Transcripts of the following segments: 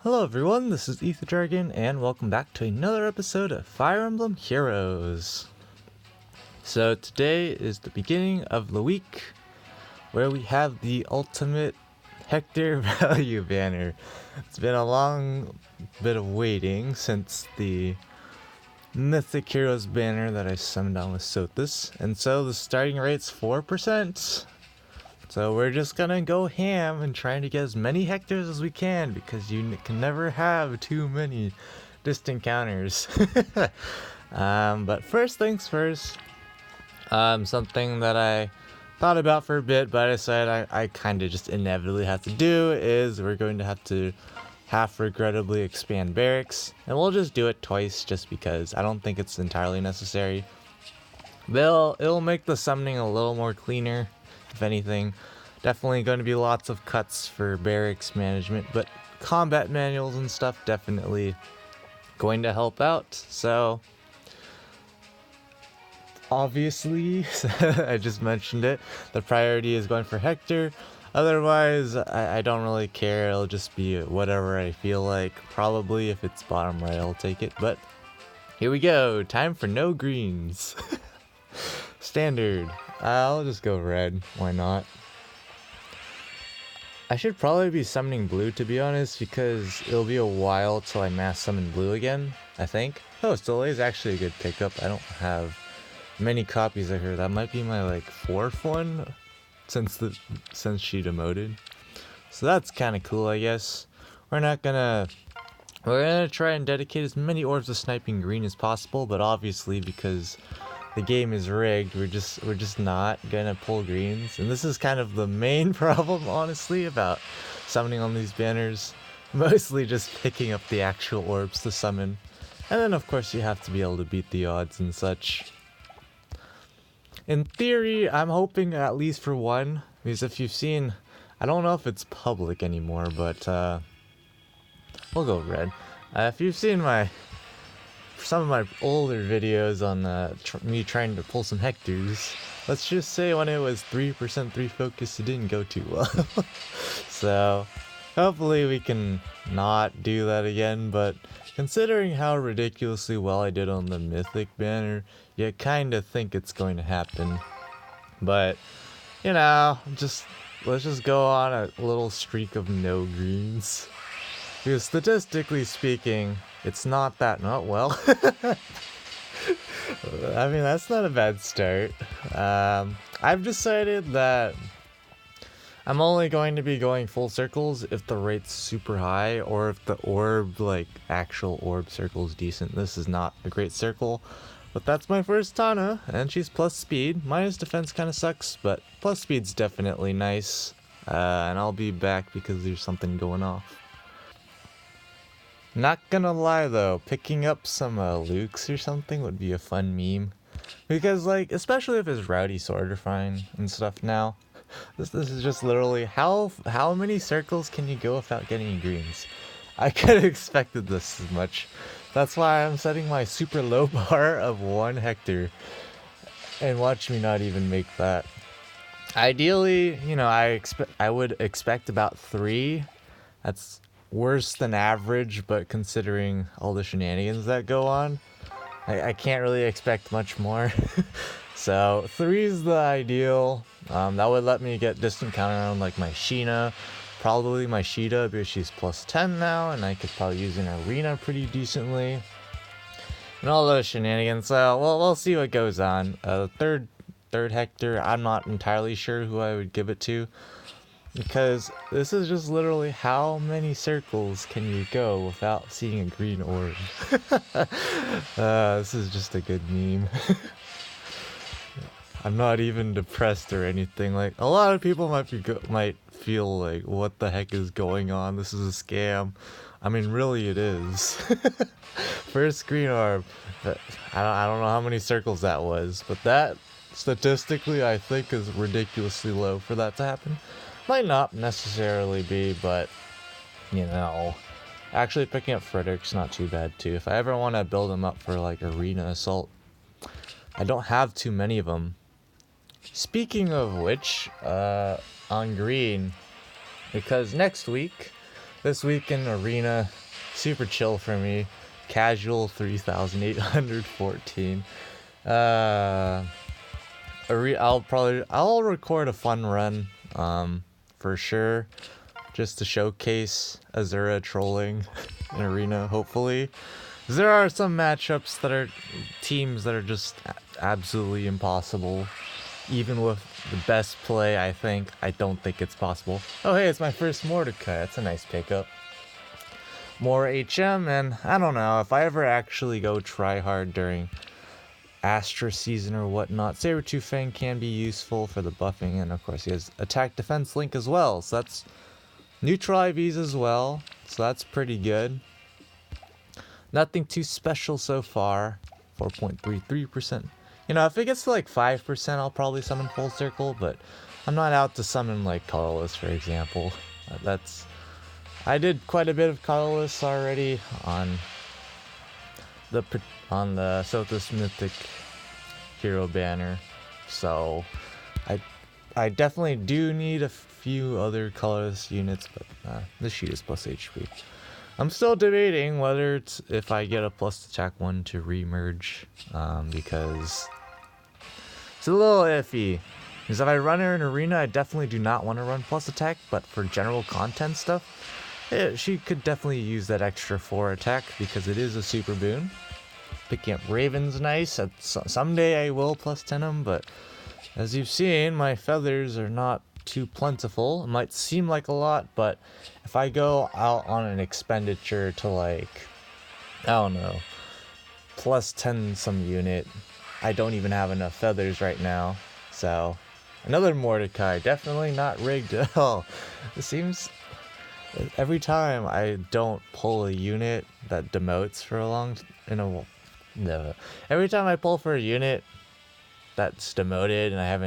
Hello everyone, this is Ether Dragon, and welcome back to another episode of Fire Emblem Heroes. So today is the beginning of the week, where we have the ultimate Hector value banner. It's been a long bit of waiting since the Mythic Heroes banner that I summoned on with Sothis, and so the starting rate's 4%. So we're just gonna go ham and trying to get as many Hectors as we can, because you can never have too many distant counters. But first things first, something that I thought about for a bit, but I decided I kind of just inevitably have to do is we're going to have to half regrettably expand barracks, and we'll just do it twice just because I don't think it's entirely necessary. But it'll make the summoning a little more cleaner, if anything. Definitely going to be lots of cuts for barracks management, but combat manuals and stuff definitely going to help out. So obviously, I just mentioned it, the priority is going for Hector. Otherwise, I don't really care. It'll just be whatever I feel like. Probably if it's bottom right, I'll take it. But here we go. Time for no greens. Standard. I'll just go red. Why not? I should probably be summoning blue, to be honest, because it'll be a while till I mass summon blue again, I think. Oh, Soleil is actually a good pickup. I don't have many copies of her. That might be my like 4th one since she demoted. So that's kind of cool, I guess. We're gonna try and dedicate as many orbs of sniping green as possible, but obviously because the game is rigged, we're just not gonna pull greens, and this is kind of the main problem, honestly, about summoning on these banners. Mostly just picking up the actual orbs to summon, and then of course you have to be able to beat the odds and such. In theory, I'm hoping at least for one, because if you've seen, I don't know if it's public anymore, but we'll go red. If you've seen some of my older videos on me trying to pull some Hectors, let's just say when it was 3% 3 focus, it didn't go too well. So hopefully we can not do that again, but considering how ridiculously well I did on the Mythic banner, you kind of think it's going to happen. But, you know, let's just go on a little streak of no greens. Because statistically speaking, it's not that well. I mean, that's not a bad start. I've decided that I'm only going to be going full circles if the rate's super high, or if the actual orb circle is decent. This is not a great circle, but that's my first Tana, and she's plus speed. Minus defense kind of sucks, but plus speed's definitely nice. And I'll be back because there's something going off. Not gonna lie though, picking up some Lukes or something would be a fun meme. Because especially if it's Rowdy Sword or fine and stuff now. This is just literally, how many circles can you go without getting greens? I could have expected this as much. That's why I'm setting my super low bar of 1 Hector. And watch me not even make that. Ideally, you know, I would expect about 3. That's worse than average, but considering all the shenanigans that go on, I can't really expect much more. So 3 is the ideal. That would let me get distant counter on like my Sheena, probably my Sheeta, because she's plus 10 now, and I could probably use an arena pretty decently, and all those shenanigans. So we'll see what goes on. Third Hector, I'm not entirely sure who I would give it to, because this is just literally how many circles can you go without seeing a green orb. This is just a good meme. I'm not even depressed or anything. Like, a lot of people might feel like, what the heck is going on? This is a scam. I mean, really it is. First green orb. I don't know how many circles that was, but that statistically I think is ridiculously low for that to happen. Might not necessarily be, but you know, actually picking up Frederick's not too bad too. If I ever want to build them up for like arena assault, I don't have too many of them. Speaking of which, on green, because next week This week in Arena, super chill for me. Casual 3,814. I'll record a fun run, for sure, just to showcase Azura trolling in Arena, hopefully. There are some matchups that are teams that are just absolutely impossible. Even with the best play, I don't think it's possible. Oh hey, it's my first Mordecai. That's a nice pickup. More HM, and I don't know, if I ever actually go try hard during Astra season or whatnot, Sabertooth Fang can be useful for the buffing, and of course he has attack defense link as well, so that's neutral IVs as well, so that's pretty good. Nothing too special so far. 4.33%. You know, if it gets to like 5%, I'll probably summon Full Circle, but I'm not out to summon like Colorless, for example. I did quite a bit of Colorless already on the Sothis Mythic Hero banner, so I definitely do need a few other colorless units, but this sheet is plus HP. I'm still debating whether if I get a plus attack 1 to remerge, because it's a little iffy. Because if I run her in Arena, I definitely do not want to run plus attack, but for general content stuff, she could definitely use that extra 4 attack because it is a super boon. Picking up Raven's nice. Someday I will plus 10 them, but as you've seen, my feathers are not too plentiful. It might seem like a lot, but if I go out on an expenditure to like, I don't know, plus 10 some unit, I don't even have enough feathers right now. So another Mordecai, definitely not rigged at all. It seems every time I don't pull a unit that demotes for a long every time I pull for a unit that's demoted and I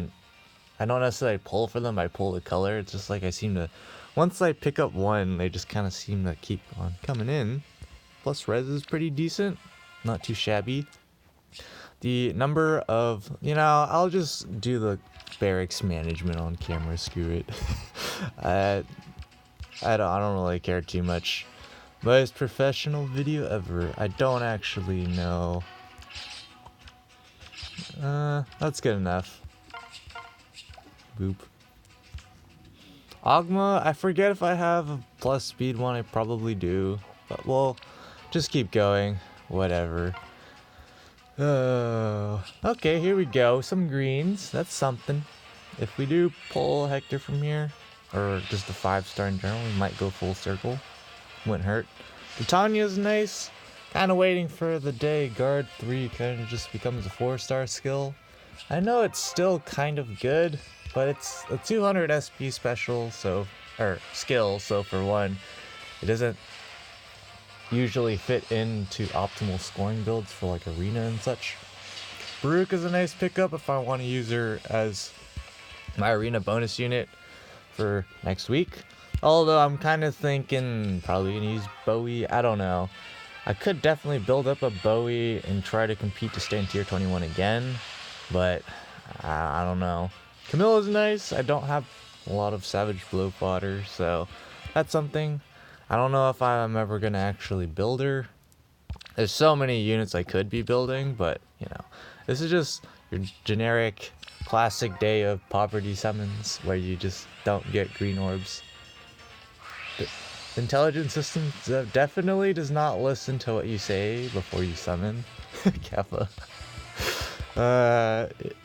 don't necessarily pull for them, I pull the color. It's just like I seem to, once I pick up one, they just kind of seem to keep on coming in. Plus res is pretty decent, not too shabby. The number of, I'll just do the barracks management on camera, screw it. I don't really care too much. Most professional video ever. I don't actually know. That's good enough. Boop. Ogma, I forget if I have a plus speed one. I probably do. But we'll just keep going. Whatever. Okay, here we go. Some greens. That's something. If we do pull Hector from here, or just a 5-star in general, we might go full circle. Wouldn't hurt. Titania's nice. Kind of waiting for the day Guard 3 kind of just becomes a 4-star skill. I know it's still kind of good, but it's a 200 SP special, or skill, so for one, it doesn't usually fit into optimal scoring builds for like Arena and such. Baruch is a nice pickup if I want to use her as my Arena bonus unit for next week. Although I'm kind of thinking probably gonna use Bowie. I don't know. I could definitely build up a Bowie and try to compete to stay in tier 21 again, but I don't know. Camilla's nice. I don't have a lot of Savage Blow fodder, so that's something. I don't know if I'm ever gonna actually build her. There's so many units I could be building, but this is just your generic classic day of poverty summons where you just don't get green orbs. The intelligent system definitely does not listen to what you say before you summon. Kappa.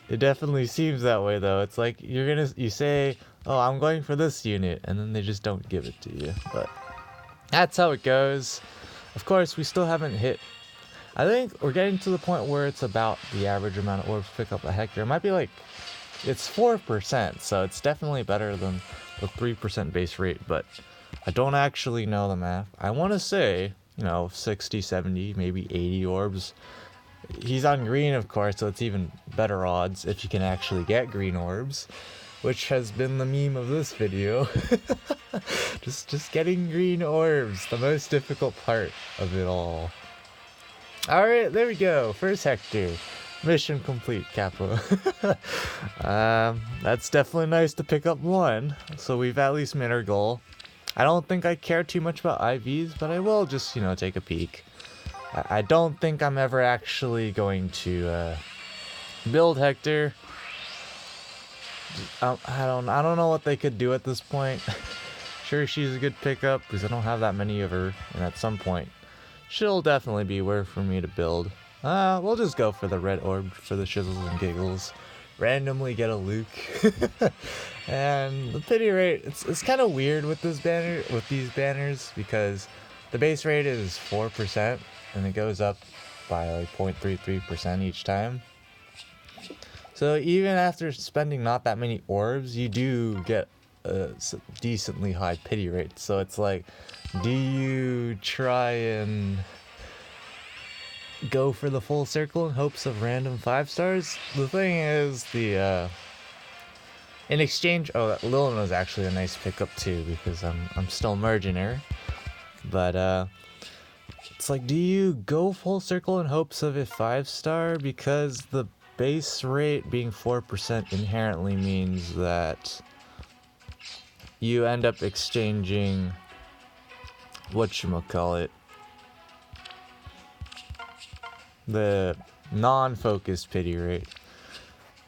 It definitely seems that way though. It's like you say, oh, I'm going for this unit, and then they just don't give it to you. But that's how it goes. Of course, we still haven't hit. I think we're getting to the point where it's about the average amount of orbs pick up a Hector. It might be like, it's 4%, so it's definitely better than the 3% base rate, but I don't actually know the math. I want to say, 60, 70, maybe 80 orbs. He's on green, of course, so it's even better odds if you can actually get green orbs, which has been the meme of this video. just getting green orbs, the most difficult part of it all. Alright, there we go. First Hector. Mission complete, Kappa. That's definitely nice to pick up one. So we've at least made our goal. I don't think I care too much about IVs, but I will just, you know, take a peek. I don't think I'm ever actually going to build Hector. I don't know what they could do at this point. Sure, she's a good pickup because I don't have that many of her, and at some point, she'll definitely be worth for me to build. We'll just go for the red orb for the shizzles and giggles. Randomly get a Luke. And the pity rate, it's kind of weird with this banner, with these banners, because the base rate is 4% and it goes up by like 0.33% each time. So even after spending not that many orbs, you do get a decently high pity rate. So it's like, do you try and go for the full circle in hopes of random 5 stars? The thing is, in exchange, Lilin was actually a nice pickup too, because I'm still merging her. But it's like, do you go full circle in hopes of a 5 star? Because the base rate being 4% inherently means that you end up exchanging whatchamacallit, the non-focused pity rate.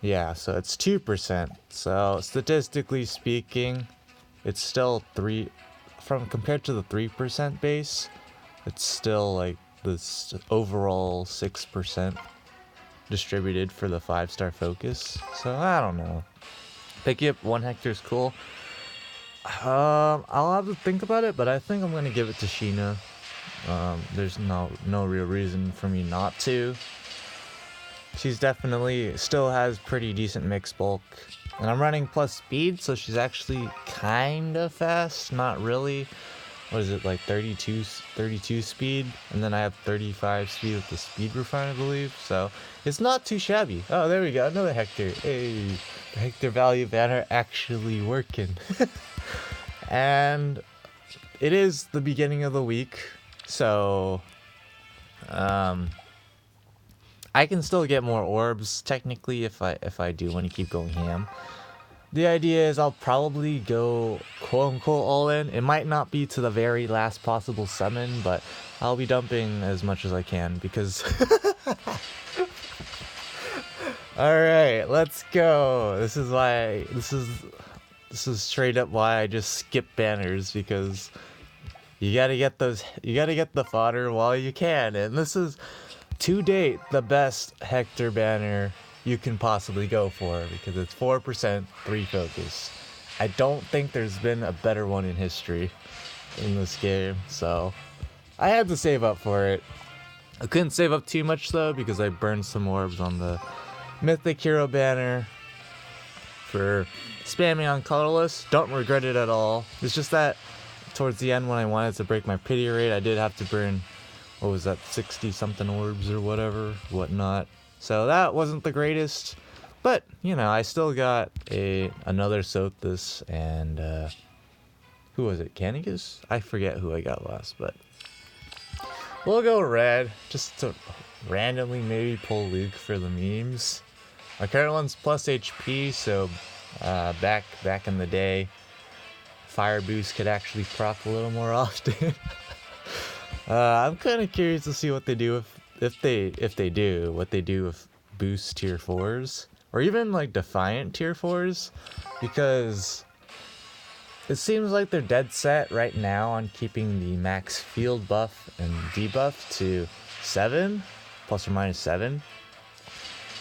Yeah, so it's 2%. So statistically speaking, it's still compared to the 3% base, it's still like this overall 6% distributed for the 5-star focus. So I don't know. Picking up 1 Hector is cool. I'll have to think about it, but I think I'm gonna give it to Sheena. There's no real reason for me not to. She's definitely still has pretty decent mix bulk, and I'm running plus speed, so she's actually kind of fast. Not really. What is it, like 32 speed, and then I have 35 speed with the speed refine, I believe. So it's not too shabby. Oh, there we go, another Hector. Hey, the Hector value banner actually working. And it is the beginning of the week, so I can still get more orbs technically if I do want to keep going ham. The idea is I'll probably go quote-unquote all in. It might not be to the very last possible summon, but I'll be dumping as much as I can because... Alright, let's go. This is straight up why I just skip banners, because you gotta get the fodder while you can, and this is, to date, the best Hector banner you can possibly go for, because it's 4%, 3 focus. I don't think there's been a better one in history in this game, so I had to save up for it. I couldn't save up too much though, because I burned some orbs on the Mythic Hero banner for spamming on colorless. Don't regret it at all. It's just that towards the end, when I wanted to break my pity rate, I did have to burn, what was that, 60 something orbs or whatnot. So that wasn't the greatest, but you know, I still got another Sothis, and who was it, Canigus? I forget who I got last, but we'll go red just to randomly maybe pull Luke for the memes. My current one's plus HP, so back in the day, fire boost could actually proc a little more often. I'm kind of curious to see what they do if they do with boost tier 4s, or even like defiant tier 4s, because it seems like they're dead set right now on keeping the max field buff and debuff to 7, plus or minus 7.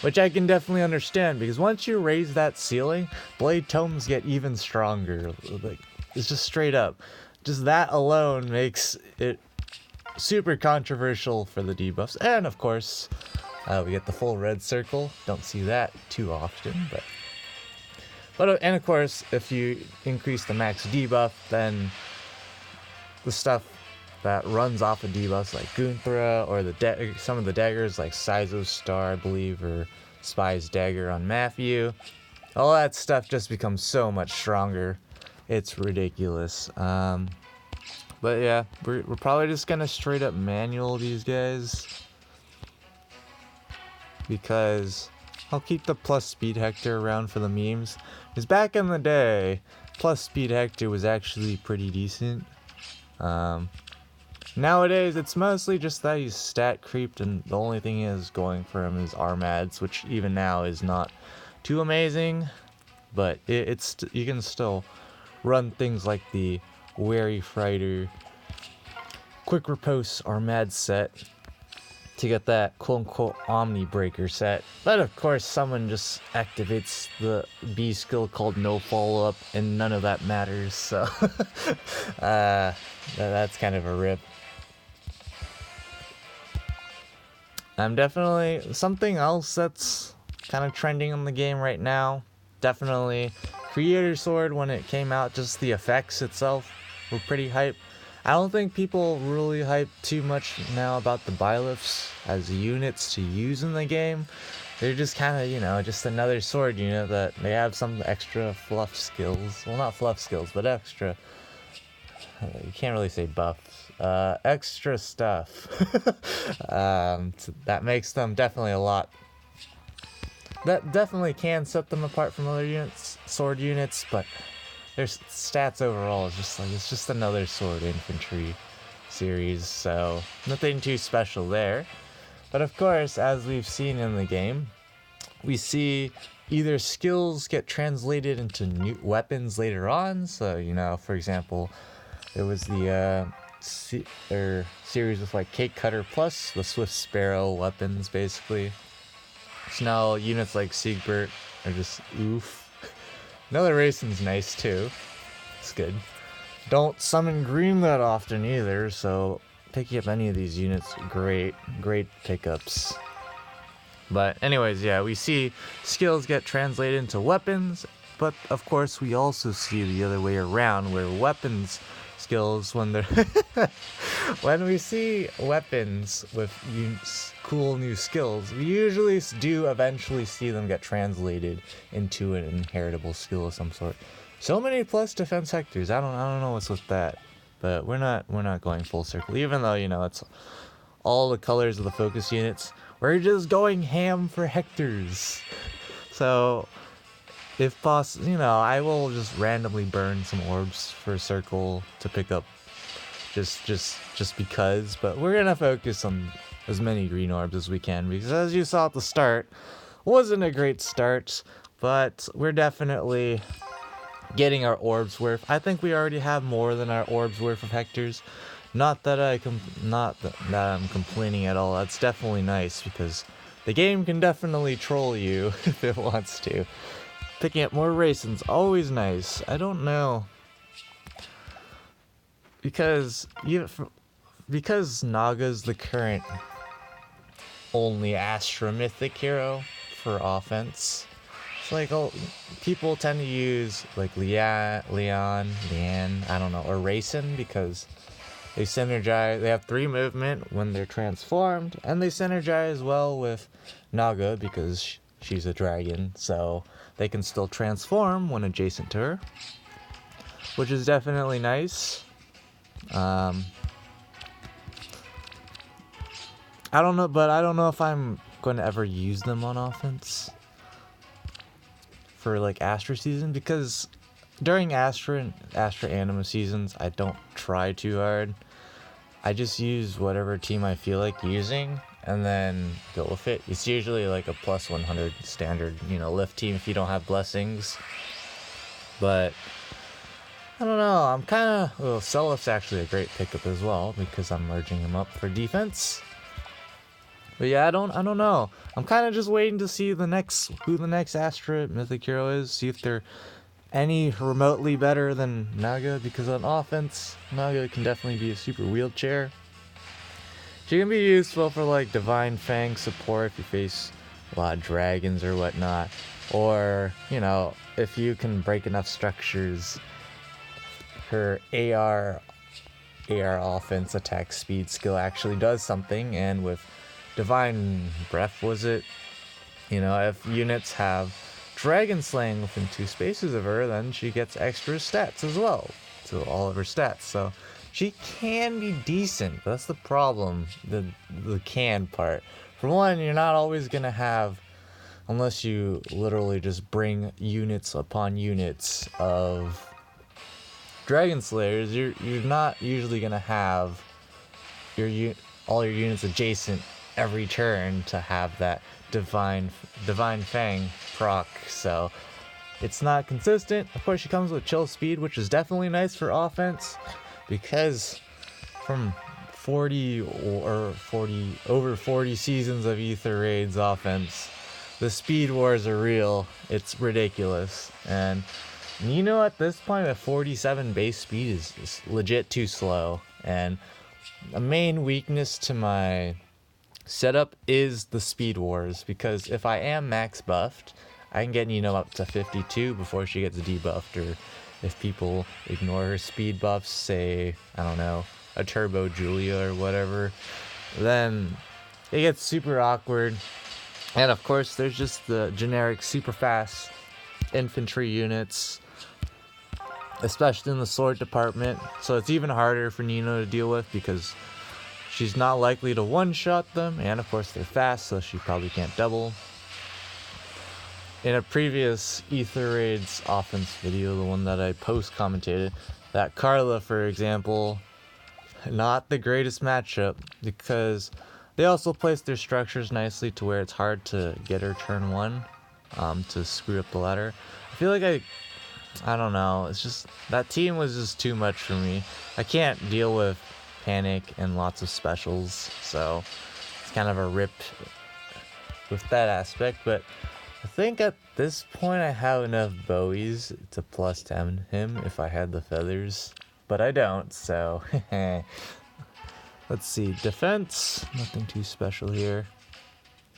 Which I can definitely understand, because once you raise that ceiling, blade tomes get even stronger. Like, it's just straight up. Just that alone makes it super controversial for the debuffs. And of course, we get the full red circle. Don't see that too often, but and of course, if you increase the max debuff, then the stuff that runs off of debuffs like Gunthra, or some of the daggers like Sizo's Star, I believe, or Spy's Dagger on Matthew, all that stuff just becomes so much stronger. It's ridiculous. But yeah, we're probably just gonna straight up manual these guys, because I'll keep the plus speed Hector around for the memes. Because back in the day, plus speed Hector was actually pretty decent. Nowadays, it's mostly just that he's stat creeped, and the only thing he has going for him is Armads, which even now is not too amazing, but you can still run things like the Wary Fighter Quick Riposte Armad set to get that quote-unquote Omni Breaker set. But of course, someone just activates the B skill called No Follow-Up, and none of that matters, so that's kind of a rip. Definitely something else that's kind of trending in the game right now. Definitely Creator Sword when it came out, just the effects itself were pretty hype. I don't think people really hype too much now about the Byleths as units to use in the game. They're just kind of, you know, just another sword unit that they have some extra fluff skills. Well, not fluff skills, but extra. You can't really say buffs. Extra stuff. That makes them definitely a lot. That definitely can set them apart from other units, sword units, but their stats overall is just like, it's just another sword infantry series, so nothing too special there. But of course, as we've seen in the game, we see either skills get translated into new weapons later on. So, you know, for example, there was the series with like Cake Cutter plus the Swift Sparrow weapons, basically. So now units like Siegbert are just oof. Another Racin's nice too. It's good. Don't summon green that often either, so picking up any of these units, great pickups. But anyways, yeah, we see skills get translated into weapons, but of course we also see the other way around, where weapons skills, when they're when we see weapons with cool new skills, we usually do eventually see them get translated into an inheritable skill of some sort. So many plus defense Hectors. I don't know what's with that, but we're not going full circle. Even though, you know, it's all the colors of the focus units, we're just going ham for Hectors. So if possible, you know, I will just randomly burn some orbs for a circle to pick up just because, but we're gonna focus on as many green orbs as we can, because as you saw at the start, wasn't a great start, but we're definitely getting our orbs worth. I think we already have more than our orbs worth of Hectors. Not that I'm complaining at all. That's definitely nice, because the game can definitely troll you if it wants to. Picking up more Racin's always nice. I don't know, because Naga's the current only Astra Mythic hero for offense. It's like, oh, people tend to use like Leanne, I don't know, or Racin, because they synergize. They have 3 movement when they're transformed, and they synergize well with Naga because she's a dragon, so they can still transform when adjacent to her, which is definitely nice. I don't know if I'm going to ever use them on offense for like Astra season, because during Astra Anima seasons, I don't try too hard. I just use whatever team I feel like using and then go with it. It's usually like a plus 100 standard, you know, lift team if you don't have blessings. But I don't know, I'm kind of, well, Selif's actually a great pickup as well, because I'm merging him up for defense. But yeah, I don't know. I'm kind of just waiting to see who the next Astra Mythic hero is, see if they're any remotely better than Naga, because on offense, Naga can definitely be a super wheelchair. She can be useful for like Divine Fang support if you face a lot of dragons or whatnot, or, you know, if you can break enough structures. Her AR offense attack speed skill actually does something, and with Divine Breath, was it? You know, if units have Dragon Slaying within 2 spaces of her, then she gets extra stats as well to all of her stats. So she can be decent, but that's the problem, the can part. For one, you're not always gonna have, unless you literally just bring units upon units of Dragon Slayers, you're not usually gonna have all your units adjacent every turn to have that Divine Fang proc, so it's not consistent. Of course, she comes with chill speed, which is definitely nice for offense, because from 40 or 40 over 40 seasons of Ether Raids offense, the speed wars are real. It's ridiculous, and you know, at this point, a 47 base speed is legit too slow, and a main weakness to my setup is the speed wars, because if I am max buffed, I can get Nino up to 52 before she gets debuffed, or if people ignore her speed buffs, say, I don't know, a Turbo Julia or whatever, then it gets super awkward. And of course, there's just the generic super fast infantry units, especially in the sword department, so it's even harder for Nino to deal with, because she's not likely to one-shot them, and of course they're fast, so she probably can't double. In a previous Ether Raids offense video, the one that I post-commentated, that Carla, for example, not the greatest matchup, because they also place their structures nicely to where it's hard to get her turn 1 to screw up the ladder. I feel like I don't know, it's just, that team was just too much for me. I can't deal with panic and lots of specials, so it's kind of a rip with that aspect, but I think at this point I have enough Bowies to plus 10 him if I had the feathers, but I don't, so let's see, defense, nothing too special here.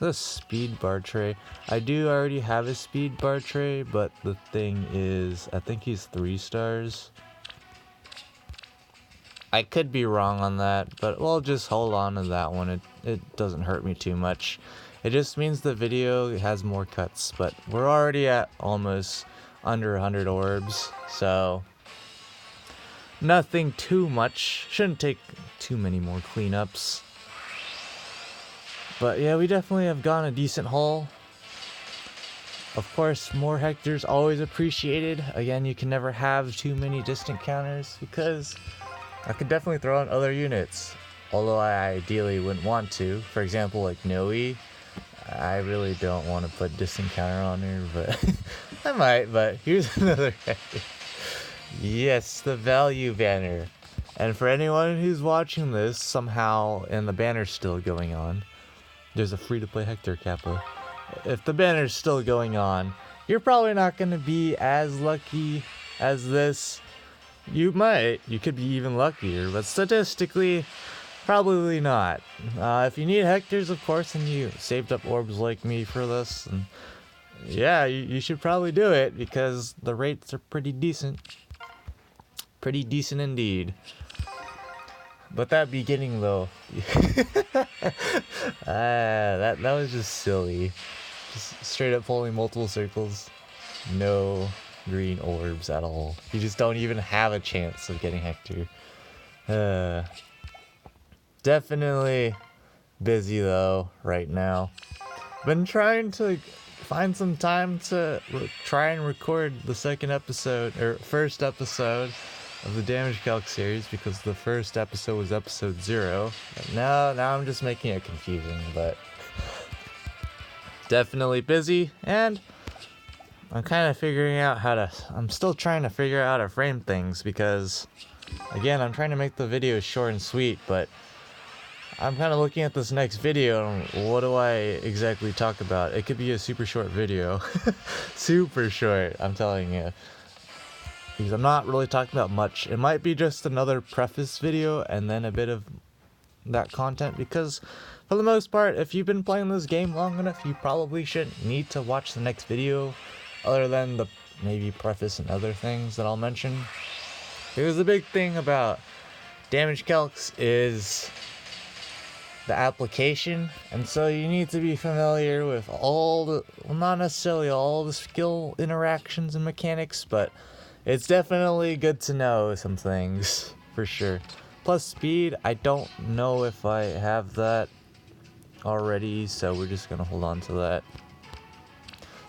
The speed bar tray, I do already have a speed bar tray, but the thing is, I think he's 3 stars. I could be wrong on that, but we'll just hold on to that one. It doesn't hurt me too much. It just means the video has more cuts, but we're already at almost under 100 orbs, so nothing too much. Shouldn't take too many more cleanups. But yeah, we definitely have gotten a decent haul. Of course, more Hector's always appreciated. Again, you can never have too many distant counters, because I could definitely throw in other units, although I ideally wouldn't want to. For example, like Noe, I really don't want to put distant counter on her, but I might. But here's another Hector. Yes, the value banner. And for anyone who's watching this somehow and the banner's still going on, there's a free-to-play Hector Kappa. If the banner's still going on, you're probably not going to be as lucky as this. You could be even luckier, but statistically, probably not. If you need Hectors, of course, and you saved up orbs like me for this, and yeah, you should probably do it, because the rates are pretty decent. Pretty decent indeed. But that beginning, though, that was just silly. Just straight up pulling multiple circles. No green orbs at all. You just don't even have a chance of getting Hector. Definitely busy though right now. Been trying to find some time to try and record the first episode of the Damage Calc series, because the first episode was episode 0. Now I'm just making it confusing, but definitely busy, and I'm kind of figuring out I'm still trying to figure out how to frame things, because again, I'm trying to make the video short and sweet, but I'm kind of looking at this next video and what do I exactly talk about? It could be a super short video. Super short, I'm telling you. Because I'm not really talking about much. It might be just another preface video and then a bit of that content, because for the most part, if you've been playing this game long enough, you probably shouldn't need to watch the next video other than the maybe preface and other things that I'll mention. Because the big thing about Damage Calcs is the application, and so you need to be familiar with not necessarily all the skill interactions and mechanics, but it's definitely good to know some things, for sure. Plus speed, I don't know if I have that already, so we're just gonna hold on to that.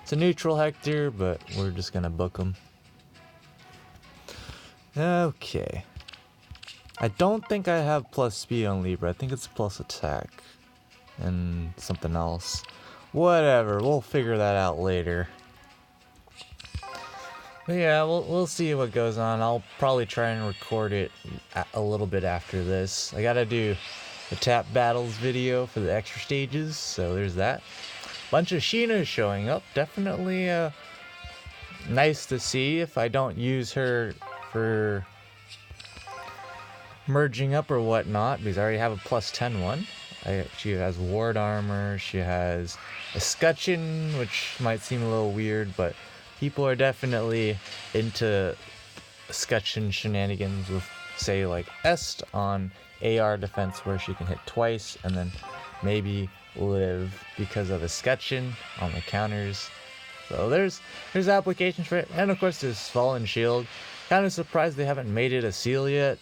It's a neutral Hector, but we're just gonna book him. Okay. I don't think I have plus speed on Libra. I think it's plus attack. And something else. Whatever, we'll figure that out later. But yeah, we'll see what goes on. I'll probably try and record it a little bit after this. I gotta do the tap battles video for the extra stages, so there's that. Bunch of Sheenas showing up. Definitely nice to see. If I don't use her for merging up or whatnot, because I already have a plus 10 one. She has ward armor, she has a scutcheon, which might seem a little weird, but people are definitely into scutcheon shenanigans with, say, like Est on AR defense, where she can hit twice and then maybe live because of the scutcheon on the counters. So there's applications for it. And of course there's Fallen Shield. Kind of surprised they haven't made it a seal yet.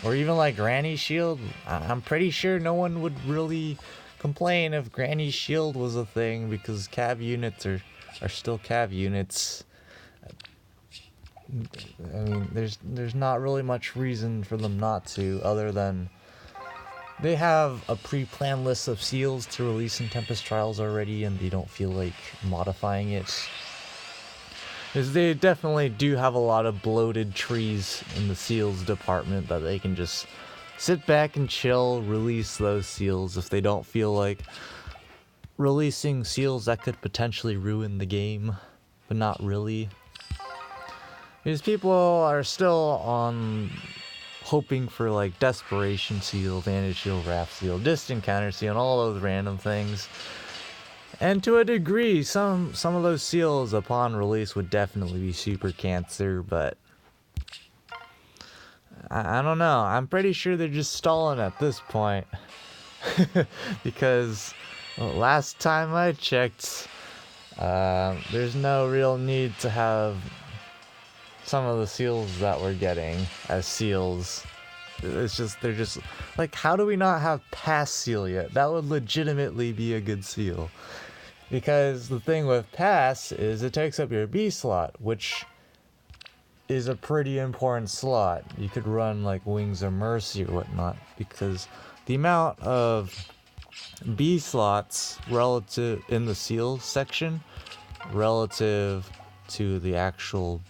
Or even like Granny Shield. I'm pretty sure no one would really complain if Granny Shield was a thing, because cav units are still cav units. I mean, there's not really much reason for them not to, other than they have a pre-planned list of seals to release in Tempest Trials already, and they don't feel like modifying it. Because they definitely do have a lot of bloated trees in the seals department that they can just sit back and chill, release those seals if they don't feel like releasing seals that could potentially ruin the game, but not really. Because people are still on hoping for like Desperation Seal, Vantage Shield, Wrath Seal, Distant Counter Seal, and all those random things. And to a degree, some of those seals upon release would definitely be super cancer, but I don't know. I'm pretty sure they're just stalling at this point. Because last time I checked, there's no real need to have some of the seals that we're getting as seals. It's just, they're just like, how do we not have Pass Seal yet? That would legitimately be a good seal. Because the thing with Pass is it takes up your B slot, which is a pretty important slot. You could run like Wings of Mercy or whatnot, because the amount of B slots relative in the seal section relative to the actual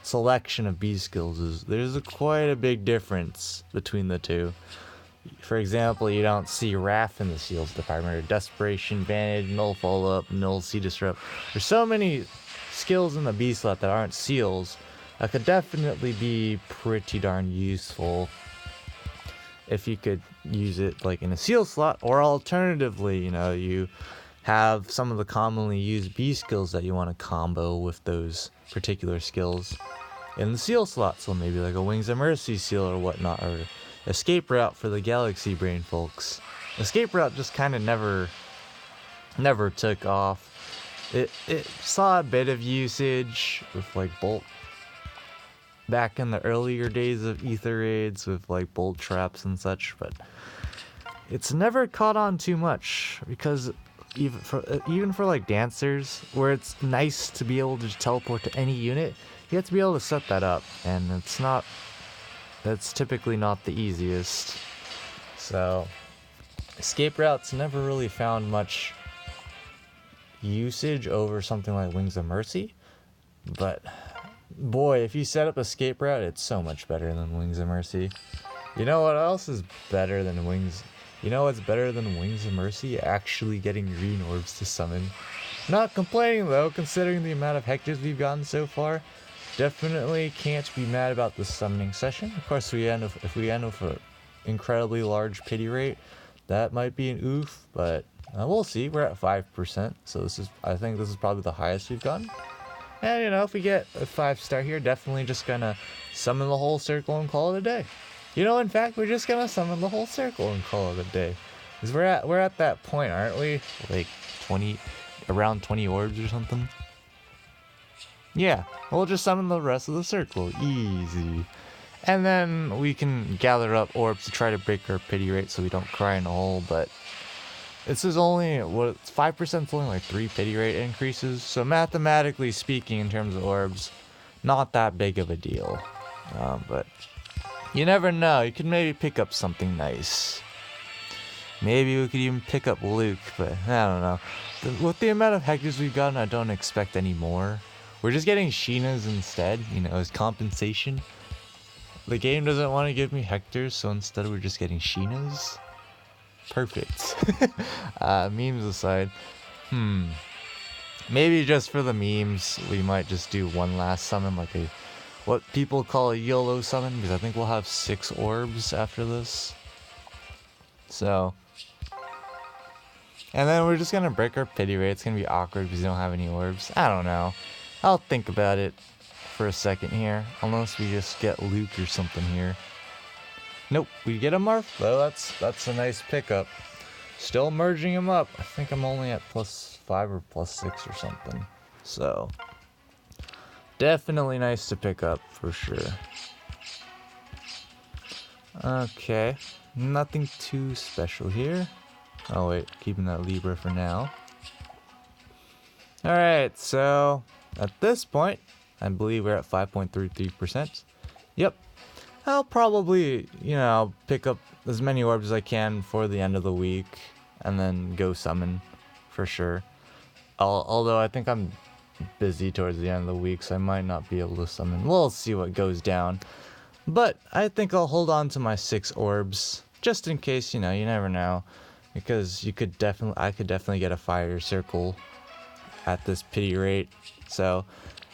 selection of B skills there's quite a big difference between the two. For example, you don't see Wrath in the seals department, or Desperation, Vantage, Null Follow Up, Null Sea Disrupt. There's so many skills in the B slot that aren't seals that could definitely be pretty darn useful if you could use it like in a seal slot, or alternatively, you know, you have some of the commonly used B skills that you want to combo with those particular skills in the seal slot. So maybe like a Wings of Mercy seal or whatnot, or Escape Route for the Galaxy Brain folks. Escape Route just kind of never took off. It saw a bit of usage with like Bolt back in the earlier days of Ether raids with like bolt traps and such, but it's never caught on too much, because even for like dancers, where it's nice to be able to teleport to any unit, you have to be able to set that up, and that's typically not the easiest. So Escape Routes never really found much usage over something like Wings of Mercy, but boy, if you set up Escape Route, it's so much better than Wings of Mercy. You know what else is better than Wings? You know what's better than Wings of Mercy? Actually getting green orbs to summon. Not complaining though, considering the amount of Hectors we've gotten so far. Definitely can't be mad about the summoning session. Of course, if we end with an incredibly large pity rate, that might be an oof, but we'll see. We're at 5%, so I think this is probably the highest we've gotten. And you know, if we get a 5-star here, definitely just gonna summon the whole circle and call it a day. You know, in fact, we're just gonna summon the whole circle and call it a day. Because we're at that point, aren't we? Like around 20 orbs or something. Yeah, we'll just summon the rest of the circle. Easy. And then we can gather up orbs to try to break our pity rate so we don't cry in a hole, but this is only, 5% is only like 3 pity rate increases, so mathematically speaking, in terms of orbs, not that big of a deal. But you never know. You could maybe pick up something nice. Maybe we could even pick up Luke, but I don't know. With the amount of Hectors we've gotten, I don't expect any more. We're just getting Sheenas instead, you know, as compensation. The game doesn't want to give me Hectors, so instead we're just getting Sheenas. Perfect. Memes aside, maybe just for the memes, we might just do one last summon, like what people call a YOLO summon, because I think we'll have 6 orbs after this. So, and then we're just gonna break our pity rate. It's gonna be awkward because we don't have any orbs. I don't know. I'll think about it for a second here, unless we just get Luke or something here. Nope, we get a Marth though. That's a nice pickup. Still merging him up. I think I'm only at +5 or +6 or something. So definitely nice to pick up for sure. Okay, nothing too special here. Oh wait, keeping that Libra for now. Alright, so at this point, I believe we're at 5.33%. Yep. I'll probably, you know, pick up as many orbs as I can for the end of the week and then go summon for sure. Although I think I'm busy towards the end of the week, so I might not be able to summon. We'll see what goes down. But I think I'll hold on to my 6 orbs just in case, you know, you never know. Because I could definitely get a fire circle at this pity rate. So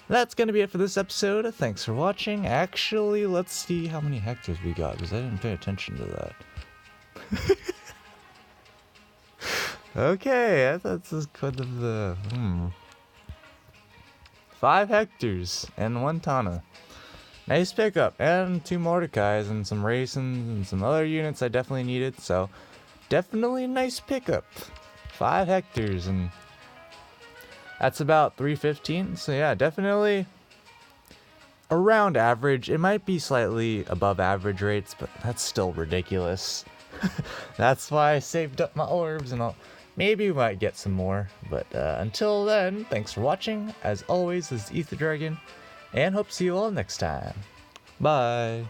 that's going to be it for this episode. Thanks for watching. Actually, let's see how many Hectors we got, because I didn't pay attention to that. Okay, that's kind of the... 5 Hectors and 1 Tana. Nice pickup. And 2 Mordecais and some Raisins and some other units I definitely needed. So, definitely a nice pickup. 5 Hectors, and that's about 315. So yeah, definitely around average. It might be slightly above average rates, but that's still ridiculous. That's why I saved up my orbs, and maybe we might get some more. But until then, thanks for watching. As always, this is Ether Dragon, and hope to see you all next time. Bye.